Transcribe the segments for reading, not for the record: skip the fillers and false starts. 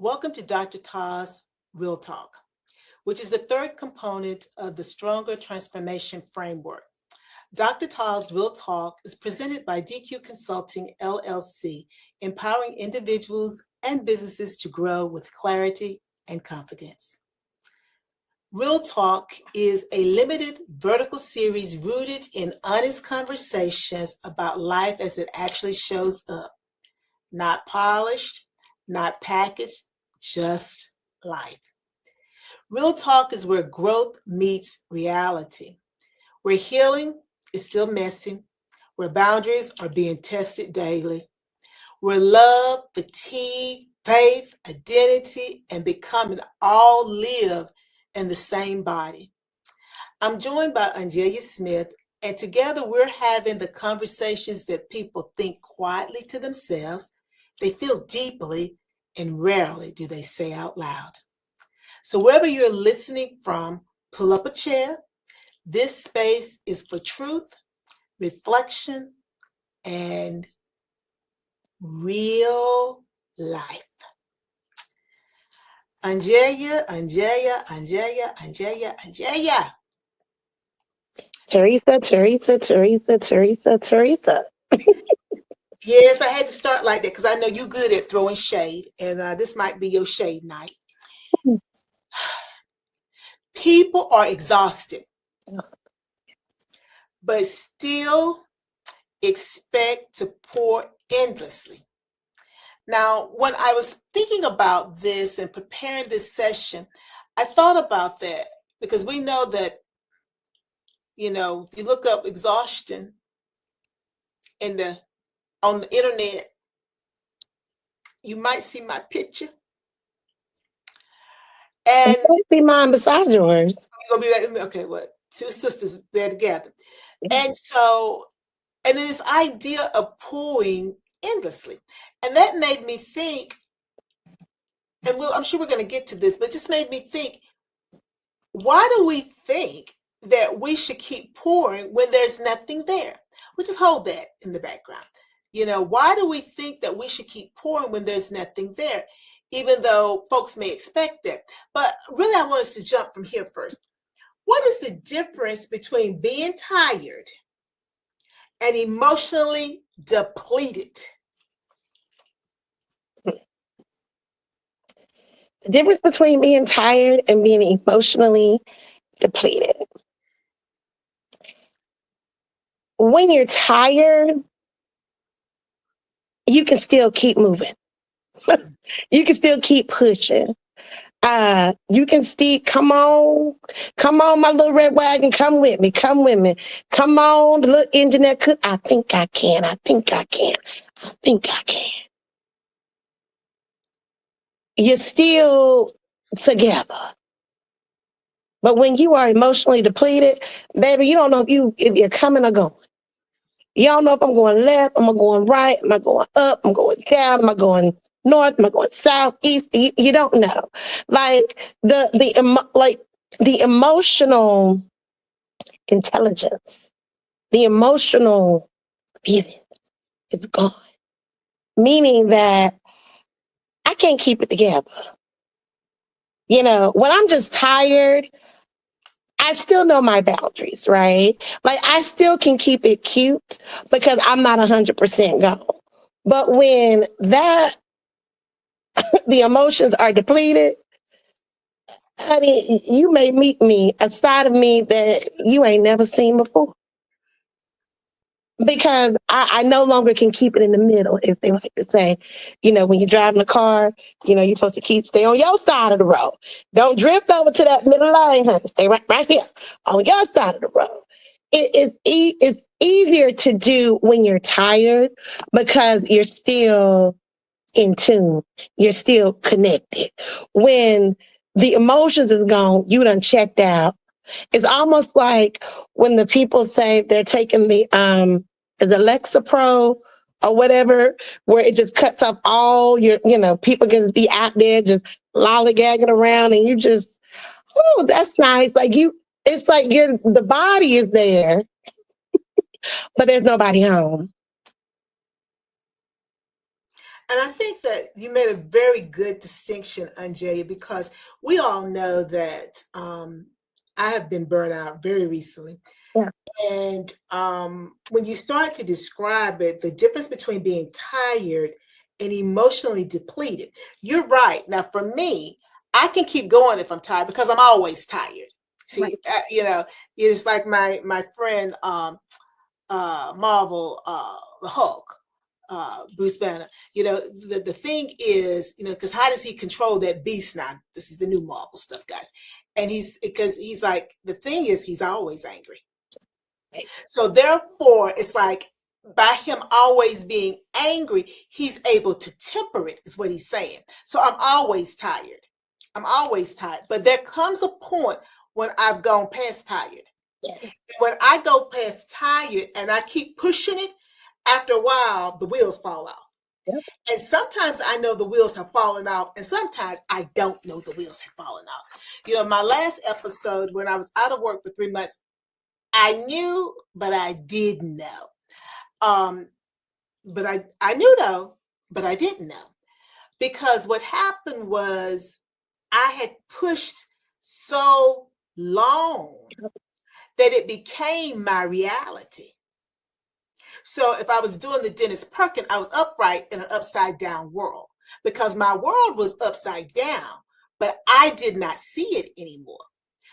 Welcome to Dr. Ta's Real Talk, which is the third component of the Stronger Transformation Framework. Dr. Ta's Real Talk is presented by DQ Consulting LLC, empowering individuals and businesses to grow with clarity and confidence. Real Talk is a limited vertical series rooted in honest conversations about life as it actually shows up. Not polished, not packaged, just life. Real Talk is where growth meets reality, where healing is still messy, where boundaries are being tested daily, where love, fatigue, faith, identity, and becoming all live in the same body. I'm joined by OnJerya Smith, and together we're having the conversations that people think quietly to themselves, they feel deeply, and rarely do they say out loud. So wherever you're listening from, pull up a chair. This space is for truth, reflection, and real life. OnJerya, OnJerya, OnJerya, OnJerya, OnJerya. Teresa. Yes, I had to start like that because I know you're good at throwing shade, and this might be your shade night. People are exhausted, but still expect to pour endlessly. Now, when I was thinking about this and preparing this session, I thought about that because we know that, if you look up exhaustion on the internet, you might see my picture. And don't be mine beside yours. You're gonna be like, okay, what? Two sisters, they're together. And then this idea of pouring endlessly. And that made me think, and I'm sure we're going to get to this, but it just made me think, why do we think that we should keep pouring when there's nothing there? We just hold that in the background. Why do we think that we should keep pouring when there's nothing there, even though folks may expect that? But really, I want us to jump from here first. What is the difference between being tired and emotionally depleted? The difference between being tired and being emotionally depleted. When you're tired, you can still keep moving. You can still keep pushing. You can still come on, my little red wagon, come with me. Come on, the little engine that could. I think I can. You're still together. But when you are emotionally depleted, baby, you don't know if you're coming or going. You don't know if I'm going left, am I going right, am I going up, am I going down, am I going north, am I going south, east? You don't know. Like the emotional intelligence, the emotional feeling is gone. Meaning that I can't keep it together. When I'm just tired, I still know my boundaries, right? Like I still can keep it cute because I'm not 100% gone. But when the emotions are depleted, honey, you may meet me, a side of me that you ain't never seen before. Because I no longer can keep it in the middle, as they like to say. When you're driving a car, you're supposed to stay on your side of the road. Don't drift over to that middle lane, honey. Stay right here on your side of the road. It's easier to do when you're tired because you're still in tune. You're still connected. When the emotions is gone, you done checked out. It's almost like when the people say they're taking the Alexa Pro or whatever, where it just cuts off all your, people can just be out there just lollygagging around and you just, oh, that's nice. It's like the body is there, but there's nobody home. And I think that you made a very good distinction, OnJerya, because we all know that I have been burnt out very recently. Yeah. And when you start to describe it, the difference between being tired and emotionally depleted, you're right. Now, for me, I can keep going if I'm tired because I'm always tired. See, Right. It's like my friend Marvel, the Hulk, Bruce Banner. The thing is, because how does he control that beast now? This is the new Marvel stuff, guys. And he's like, the thing is, he's always angry. Right. So therefore, it's like by him always being angry, he's able to temper it, is what he's saying. So I'm always tired. I'm always tired. But there comes a point when I've gone past tired. Yeah. When I go past tired and I keep pushing it, after a while, the wheels fall off. Yep. And sometimes I know the wheels have fallen off, and sometimes I don't know the wheels have fallen off. My last episode, when I was out of work for 3 months, I knew, but I didn't know. But I knew though, but I didn't know. Because what happened was I had pushed so long that it became my reality. So if I was doing the Dennis Perkin, I was upright in an upside down world because my world was upside down, but I did not see it anymore.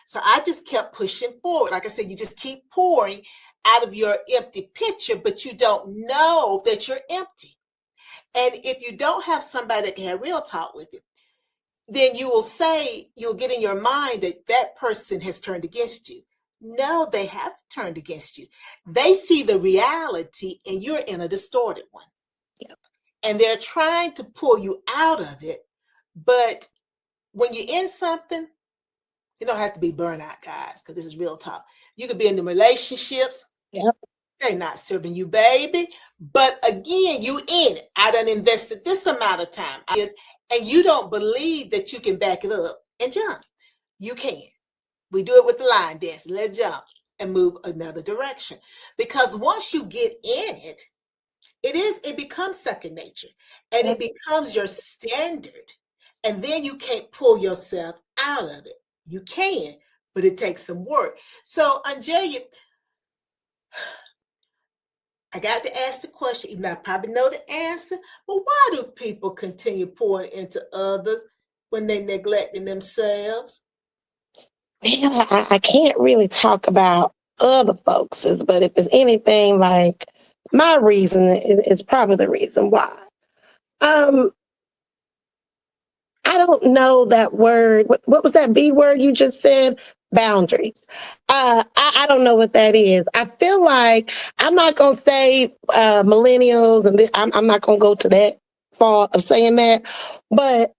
So I just kept pushing forward. Like I said, you just keep pouring out of your empty pitcher, but you don't know that you're empty. And if you don't have somebody that can have real talk with it, then you'll get in your mind that person has turned against you. No, they haven't turned against you. They see the reality and you're in a distorted one. Yep. And they're trying to pull you out of it. But when you're in something, you don't have to be burnout, guys, because this is real talk. You could be in the relationships. Yep. They're not serving you, baby. But again, you in it. I done invested this amount of time. And you don't believe that you can back it up and jump. You can. We do it with the line dance. Let's jump and move another direction. Because once you get in it, it becomes second nature. And it becomes your standard. And then you can't pull yourself out of it. You can, but it takes some work. So, OnJerya, I got to ask the question, even though I probably know the answer, but why do people continue pouring into others when they neglecting themselves? Well, I can't really talk about other folks, but if it's anything like my reason, it's probably the reason why. I don't know that word. What was that B word you just said? Boundaries. I don't know what that is. I feel like I'm not going to say millennials, and I'm not going to go to that far of saying that. But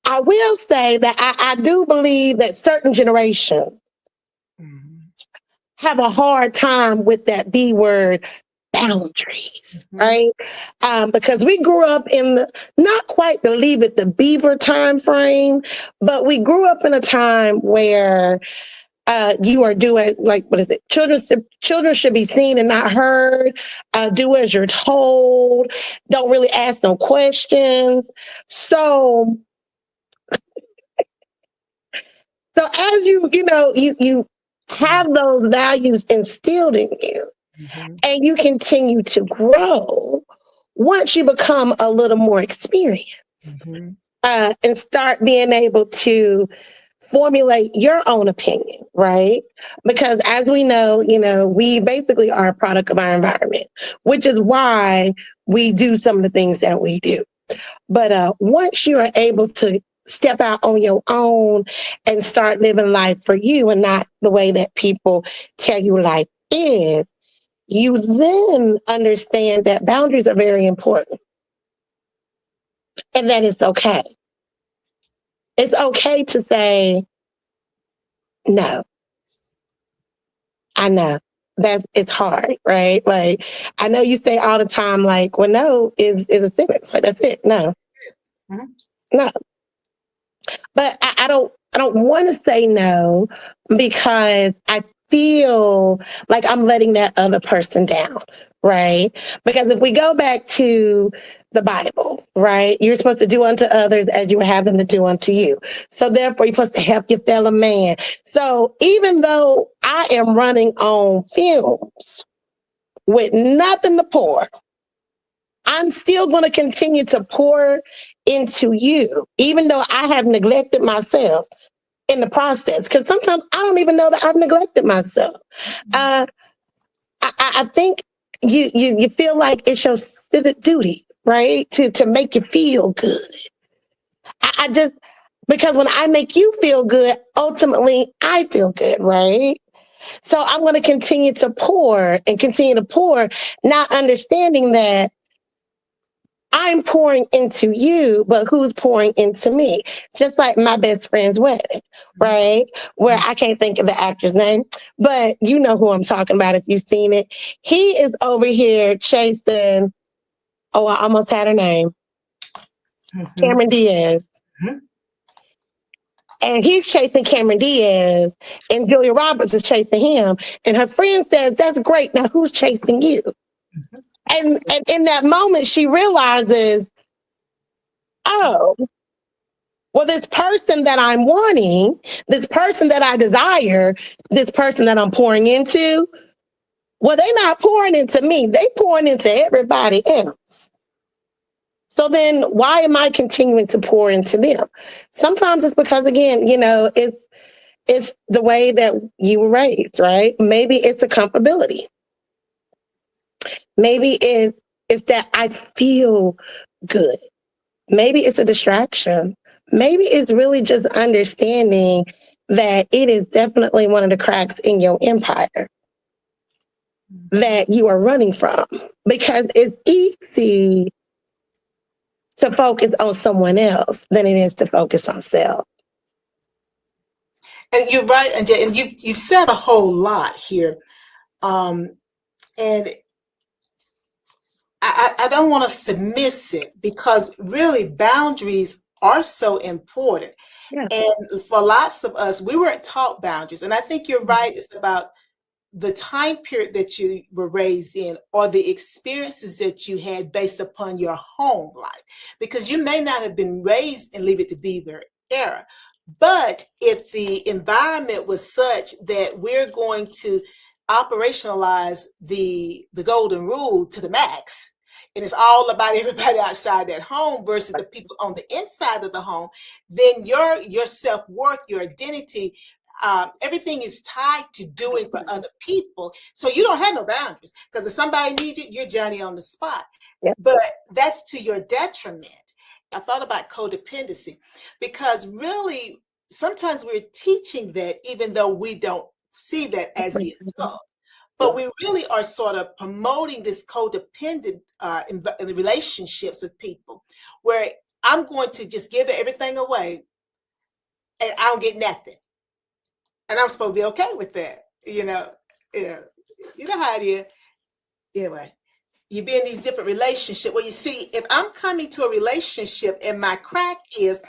I will say that I do believe that certain generations have a hard time with that B word, boundaries, right? Because we grew up in not quite to leave it the beaver time frame, but we grew up in a time where you are doing, like, what is it? Children should be seen and not heard. Do as you're told. Don't really ask no questions. So as you have those values instilled in you, and you continue to grow, once you become a little more experienced, and start being able to formulate your own opinion, right? Because as we know, we basically are a product of our environment, which is why we do some of the things that we do. But once you are able to step out on your own and start living life for you and not the way that people tell you life is, you then understand that boundaries are very important and that it's okay. It's okay to say no. I know that it's hard, right? Like, I know you say all the time, like, well, no is a sentence. Like, that's it. No, no. But I don't want to say no because I feel like I'm letting that other person down, right? Because if we go back to the Bible, right, you're supposed to do unto others as you would have them to do unto you. So therefore, you're supposed to help your fellow man. So even though I am running on fumes with nothing to pour, I'm still going to continue to pour into you, even though I have neglected myself in the process. Because sometimes I don't even know that I've neglected myself. I think you feel like it's your civic duty, right, to make you feel good. I just, because when I make you feel good, ultimately I feel good, right? So I'm going to continue to pour and continue to pour, not understanding that I'm pouring into you, but who's pouring into me? Just like my best friend's wedding, right? Where I can't think of the actor's name, but you know who I'm talking about if you've seen it. He is over here chasing, oh, I almost had her name, Cameron Diaz. And he's chasing Cameron Diaz, and Julia Roberts is chasing him. And her friend says, "That's great. Now who's chasing you?" And in that moment, she realizes, oh, well, this person that I'm wanting, this person that I desire, this person that I'm pouring into, well, they're not pouring into me. They pouring into everybody else. So then why am I continuing to pour into them? Sometimes it's because, again, it's the way that you were raised, right? Maybe it's a comfortability. Maybe it's that I feel good. Maybe it's a distraction. Maybe it's really just understanding that it is definitely one of the cracks in your empire that you are running from, because it's easy to focus on someone else than it is to focus on self. And you're right, and you've said a whole lot here, and I don't want us to miss it, because really boundaries are so important. Yeah. And for lots of us, we weren't taught boundaries. And I think you're right. It's about the time period that you were raised in, or the experiences that you had based upon your home life, because you may not have been raised in Leave It to Beaver era. But if the environment was such that we're going to operationalize the golden rule to the max, and it's all about everybody outside that home versus the people on the inside of the home, then your self-worth, your identity, everything is tied to doing for other people. So you don't have no boundaries, because if somebody needs you, you're Johnny on the spot. Yep. But that's to your detriment. I thought about codependency, because really sometimes we're teaching that even though we don't see that as the adult. But we really are sort of promoting this codependent in the relationships with people, where I'm going to just give everything away and I don't get nothing. And I'm supposed to be okay with that. You know how it is. Anyway, you be in these different relationships. Well, you see, if I'm coming to a relationship and my crack is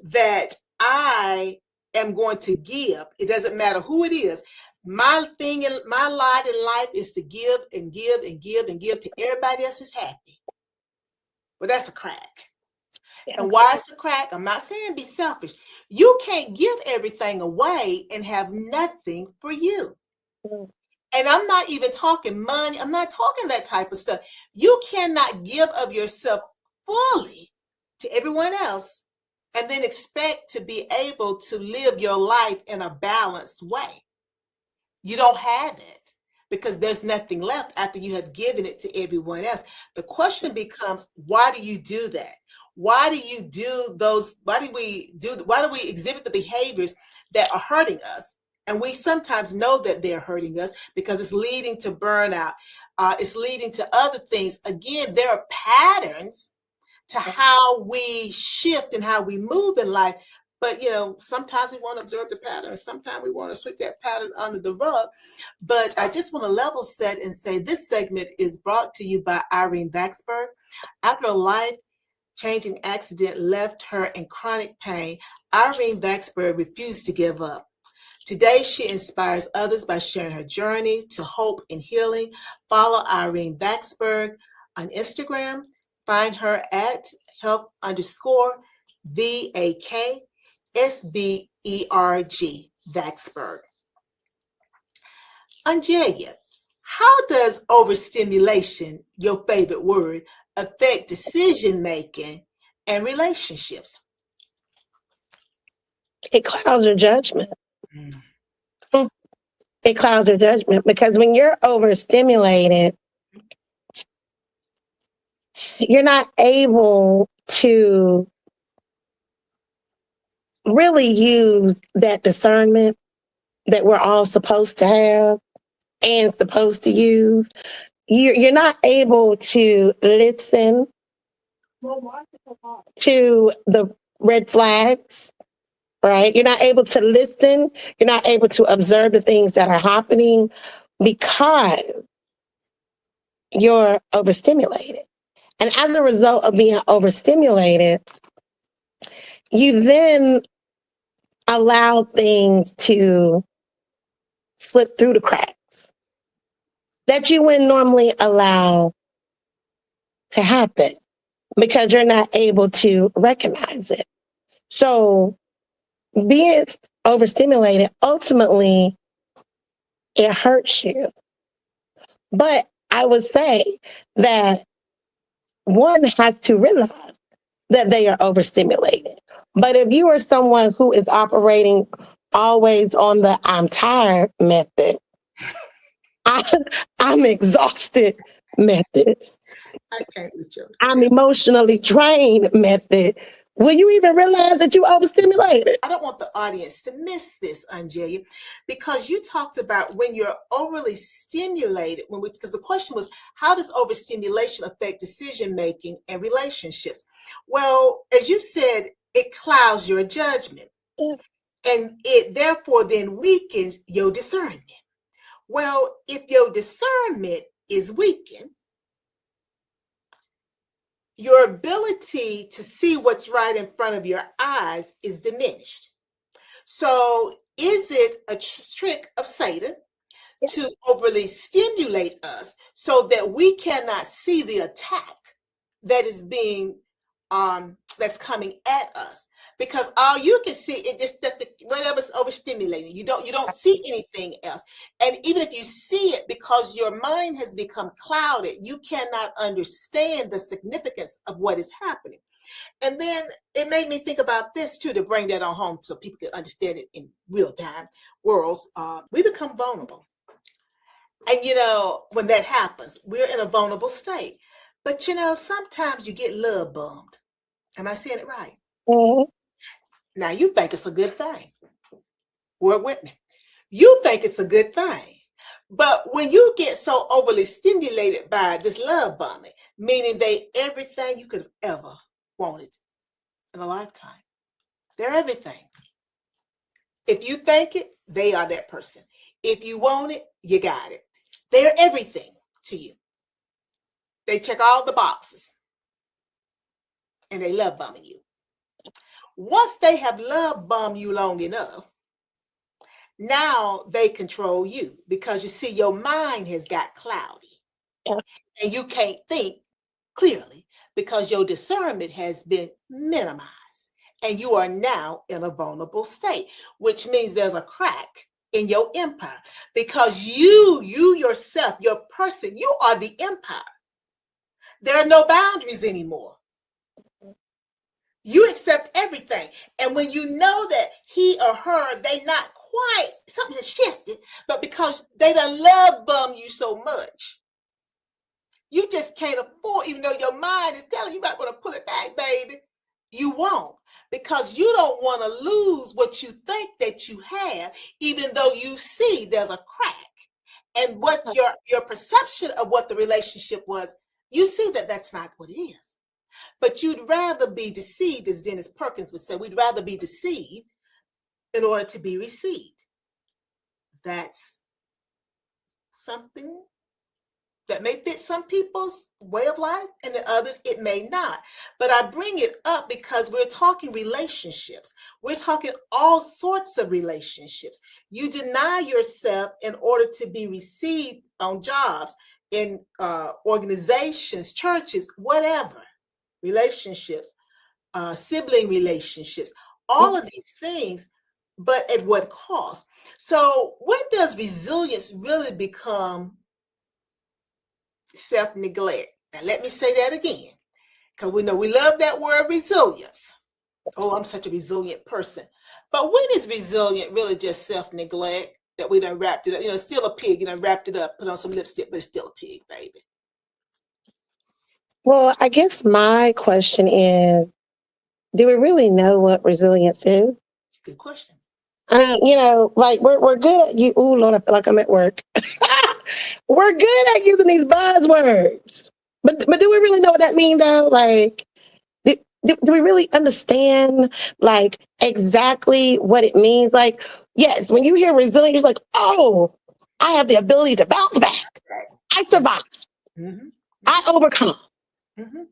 that I am going to give, it doesn't matter who it is. My thing in my lot in life is to give and give and give and give to everybody else is happy. Well, that's a crack. Yeah. And why it's a crack? I'm not saying be selfish. You can't give everything away and have nothing for you. And I'm not even talking money. I'm not talking that type of stuff. You cannot give of yourself fully to everyone else and then expect to be able to live your life in a balanced way. You don't have it, because there's nothing left after you have given it to everyone else. The question becomes, why do you do that? Why do you do those? Why do we exhibit the behaviors that are hurting us? And we sometimes know that they're hurting us because it's leading to burnout. It's leading to other things. Again, there are patterns to how we shift and how we move in life. But, sometimes we want to observe the pattern. Sometimes we want to sweep that pattern under the rug. But I just want to level set and say this segment is brought to you by Irene Vaxberg. After a life-changing accident left her in chronic pain, Irene Vaxberg refused to give up. Today, she inspires others by sharing her journey to hope and healing. Follow Irene Vaxberg on Instagram. Find her at help_VAKSBERG, Vaxberg. OnJerya, how does overstimulation, your favorite word, affect decision making and relationships? It clouds your judgment. Mm. It clouds your judgment because when you're overstimulated, you're not able to really use that discernment that we're all supposed to have and supposed to use. You're not able to listen to the red flags, right? You're not able to listen. You're not able to observe the things that are happening because you're overstimulated. And as a result of being overstimulated, you then allow things to slip through the cracks that you wouldn't normally allow to happen because you're not able to recognize it. So being overstimulated, ultimately, it hurts you. But I would say that one has to realize that they are overstimulated. But if you are someone who is operating always on the I'm tired method, I'm exhausted method, I can't with you. I'm emotionally drained method, will you even realize that you overstimulated? I don't want the audience to miss this, OnJerya, because you talked about when you're overly stimulated, because the question was, how does overstimulation affect decision making and relationships? Well, as you said, it clouds your judgment, and it therefore then weakens your discernment. Well, if your discernment is weakened, your ability to see what's right in front of your eyes is diminished. So, is it a trick of Satan to overly stimulate us so that we cannot see the attack that is being that's coming at us? Because all you can see is just that whatever's overstimulating. You don't see anything else. And even if you see it, because your mind has become clouded, you cannot understand the significance of what is happening. And then it made me think about this too, to bring that on home so people can understand it in real time worlds. We become vulnerable. And when that happens, we're in a vulnerable state. But sometimes you get love bombed. Am I saying it right? Mhm. Now you think it's a good thing. Work with me. You think it's a good thing. But when you get so overly stimulated by this love bombing, meaning they everything you could have ever wanted in a lifetime. They're everything. If you think it, they are that person. If you want it, you got it. They're everything to you. They check all the boxes and they love bombing you. Once they have love bombed you long enough, now they control you because you see your mind has got cloudy. Yeah. And you can't think clearly because your discernment has been minimized. And you are now in a vulnerable state, which means there's a crack in your empire because you yourself, your person, you are the empire. There are no boundaries anymore. You accept everything. And when you know that he or her, they not quite, something has shifted, but because they done love bum you so much, you just can't afford, even though your mind is telling you might want to pull it back, baby, you won't. Because you don't want to lose what you think that you have, even though you see there's a crack. And what your perception of what the relationship was, you see that that's not what it is. But you'd rather be deceived, as Dennis Perkins would say, we'd rather be deceived in order to be received. That's something that may fit some people's way of life, and in others it may not. But I bring it up because we're talking relationships. We're talking all sorts of relationships. You deny yourself in order to be received on jobs, in organizations, churches, whatever. Relationships, sibling relationships, all of these things, but at what cost? So when does resilience really become self-neglect? Now let me say that again, because we know we love that word resilience. Oh, I'm such a resilient person. But when is resilient really just self-neglect, that we done wrapped it up? Still a pig, wrapped it up, put on some lipstick, but it's still a pig, baby. Well, I guess my question is, do we really know what resilience is? Good question. I mean, like we're good at you. Oh Lord, I feel like I'm at work. We're good at using these buzzwords, but do we really know what that means though? Like, do we really understand like exactly what it means? Like, yes, when you hear resilience, you're like, oh, I have the ability to bounce back. Right. I survived. Mm-hmm. I overcome. Mm-hmm.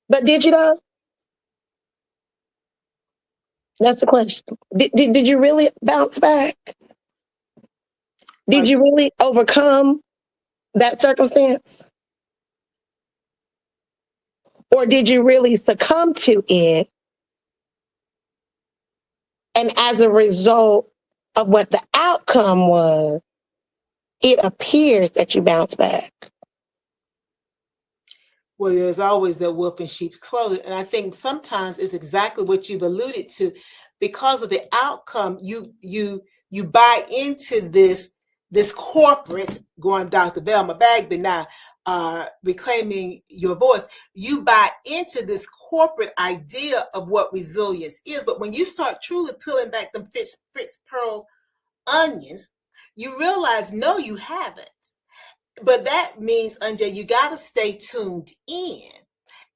But did you though? That's the question. Did you really bounce back? Did you really overcome that circumstance? Or did you really succumb to it? And as a result of what the outcome was, it appears that you bounce back. Well, there's always that wolf in sheep's clothing. And I think sometimes it's exactly what you've alluded to. Because of the outcome, you buy into this corporate, going Dr. Velma Bagby now, reclaiming your voice. You buy into this corporate idea of what resilience is. But when you start truly peeling back them Fritz Pearl onions, you realize, no, you haven't. But that means, OnJerya, you got to stay tuned in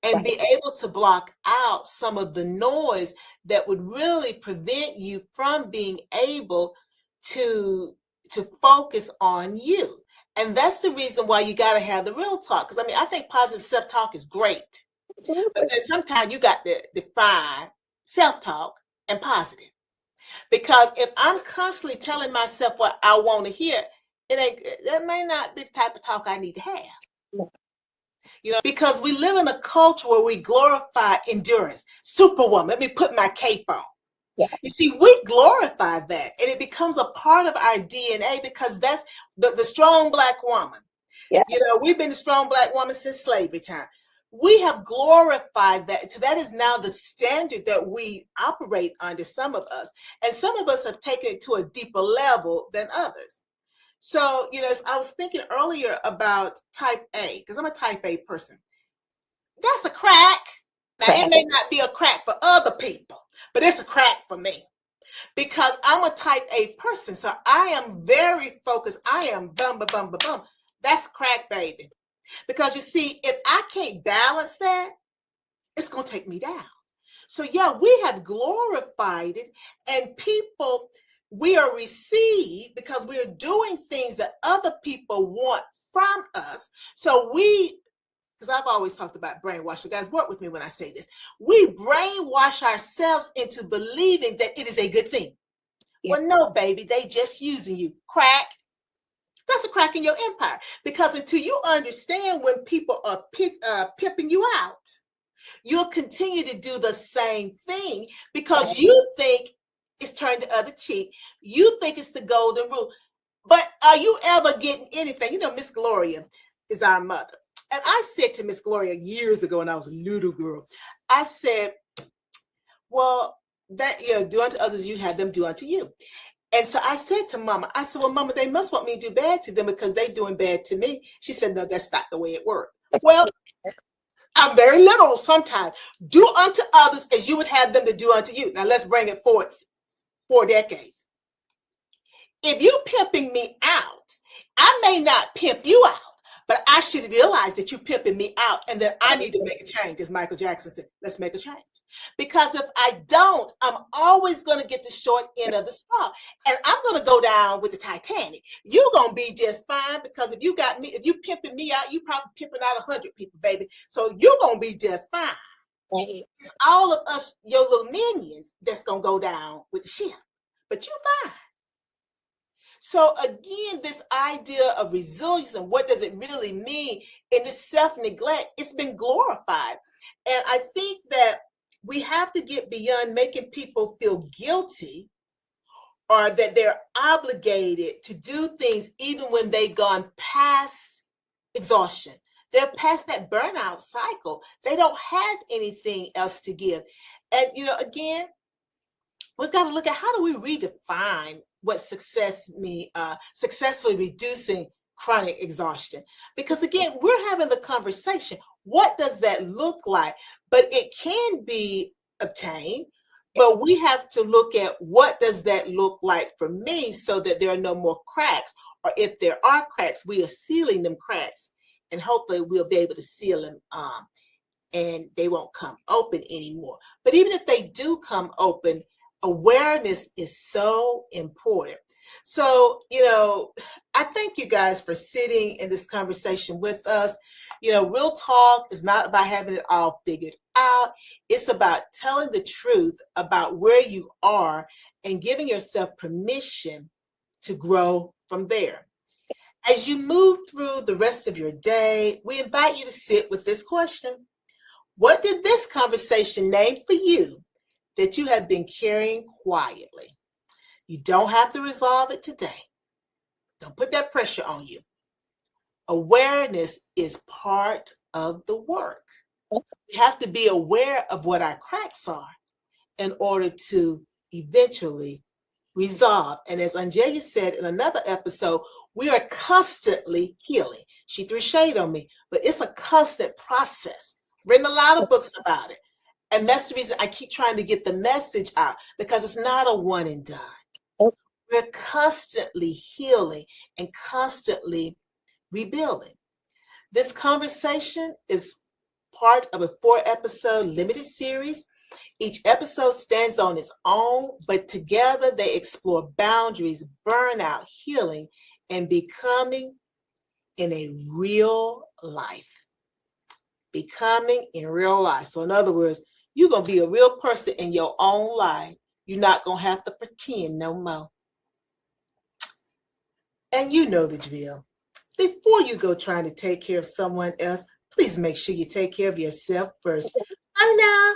and be able to block out some of the noise that would really prevent you from being able to focus on you. And that's the reason why you got to have the real talk. Because I think positive self-talk is great. But then sometimes you got to define self-talk and positive. Because if I'm constantly telling myself what I want to hear, that may not be the type of talk I need to have. Because we live in a culture where we glorify endurance. Superwoman, let me put my cape on. Yeah. You see, we glorify that, and it becomes a part of our DNA, because that's the strong Black woman. Yeah. We've been the strong Black woman since slavery time. We have glorified that. So that is now the standard that we operate under, some of us. And some of us have taken it to a deeper level than others. So, I was thinking earlier about type A, because I'm a type A person. That's a crack. Now, it may not be a crack for other people, but it's a crack for me, because I'm a type A person. So I am very focused. I am bum. That's crack, baby. Because you see, if I can't balance that, it's going to take me down. So yeah, we have glorified it, and people, we are received because we are doing things that other people want from us. So because I've always talked about brainwash. You guys work with me when I say this. We brainwash ourselves into believing that it is a good thing. Yeah. Well, no, baby, they just using you. Crack. That's a crack in your empire. Because until you understand when people are pimping you out, you'll continue to do the same thing, because you think it's turned the other cheek. You think it's the golden rule. But are you ever getting anything? Miss Gloria is our mother. And I said to Miss Gloria years ago when I was a little girl, I said, well, that, do unto others, you have them do unto you. And so I said to Mama, well, Mama, they must want me to do bad to them because they're doing bad to me. She said, no, that's not the way it works. Well, I'm very literal sometimes. Do unto others as you would have them to do unto you. Now let's bring it forward 4 decades. If you pimping me out, I may not pimp you out, But I should realize that you're pimping me out and that I need to make a change. As Michael Jackson said, let's make a change. Because if I don't, I'm always going to get the short end of the straw. And I'm going to go down with the Titanic. You're going to be just fine because if you got me, if you pimping me out, you probably pimping out 100 people, baby. So you're going to be just fine. Right. It's all of us, your little minions, that's going to go down with the ship. But you're fine. So again, this idea of resilience and what does it really mean in this self-neglect, it's been glorified. And I think that we have to get beyond making people feel guilty or that they're obligated to do things even when they've gone past exhaustion. They're past that burnout cycle. They don't have anything else to give. And, again, we've got to look at how do we redefine what success means, successfully reducing chronic exhaustion. Because again, we're having the conversation. What does that look like? But it can be obtained, but we have to look at what does that look like for me so that there are no more cracks. Or if there are cracks, we are sealing them cracks. And hopefully we'll be able to seal them and they won't come open anymore. But even if they do come open, awareness is so important. So, I thank you guys for sitting in this conversation with us. Real talk is not about having it all figured out. It's about telling the truth about where you are and giving yourself permission to grow from there. As you move through the rest of your day, we invite you to sit with this question. What did this conversation name for you that you have been carrying quietly? You don't have to resolve it today. Don't put that pressure on you. Awareness is part of the work. We have to be aware of what our cracks are in order to eventually resolve. And as OnJerya said in another episode, we are constantly healing. She threw shade on me, but it's a constant process. Written a lot of books about it. And that's the reason I keep trying to get the message out, because it's not a one and done. We're constantly healing and constantly rebuilding. This conversation is part of a 4-episode limited series. Each episode stands on its own, but together they explore boundaries, burnout, healing, and becoming in a real life. Becoming in real life. So in other words, you're going to be a real person in your own life. You're not going to have to pretend no more. And you know the drill. Before you go trying to take care of someone else, please make sure you take care of yourself first. Bye now.